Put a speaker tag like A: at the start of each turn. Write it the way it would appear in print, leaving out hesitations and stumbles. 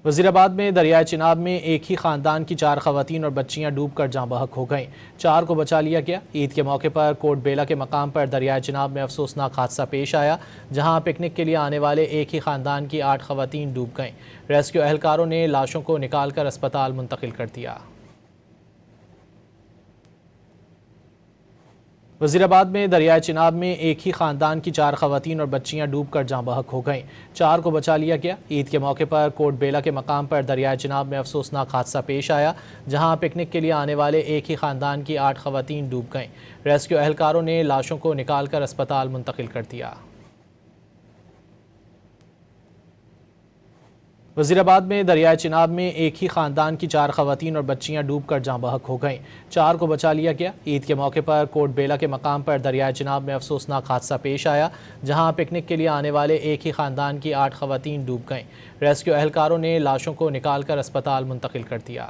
A: وزیرآباد میں دریائے چناب میں ایک ہی خاندان کی 4 خواتین اور بچیاں ڈوب کر جاں بحق ہو گئیں۔ 4 کو بچا لیا گیا۔ عید کے موقع پر کوٹ بیلا کے مقام پر دریائے چناب میں افسوسناک حادثہ پیش آیا، جہاں پکنک کے لیے آنے والے ایک ہی خاندان کی 8 خواتین ڈوب گئیں۔ ریسکیو اہلکاروں نے لاشوں کو نکال کر اسپتال منتقل کر دیا۔ وزیرآباد میں دریائے چناب میں ایک ہی خاندان کی 4 خواتین اور بچیاں ڈوب کر جاں بحق ہو گئیں۔ 4 کو بچا لیا گیا۔ عید کے موقع پر کوٹ بیلا کے مقام پر دریائے چناب میں افسوسناک حادثہ پیش آیا، جہاں پکنک کے لیے آنے والے ایک ہی خاندان کی 8 خواتین ڈوب گئیں۔ ریسکیو اہلکاروں نے لاشوں کو نکال کر اسپتال منتقل کر دیا۔ وزیرآباد میں دریائے چناب میں ایک ہی خاندان کی 4 خواتین اور بچیاں ڈوب کر جاں بحق ہو گئیں۔ 4 کو بچا لیا گیا۔ عید کے موقع پر کوٹ بیلا کے مقام پر دریائے چناب میں افسوسناک حادثہ پیش آیا، جہاں پکنک کے لیے آنے والے ایک ہی خاندان کی 8 خواتین ڈوب گئیں۔ ریسکیو اہلکاروں نے لاشوں کو نکال کر اسپتال منتقل کر دیا۔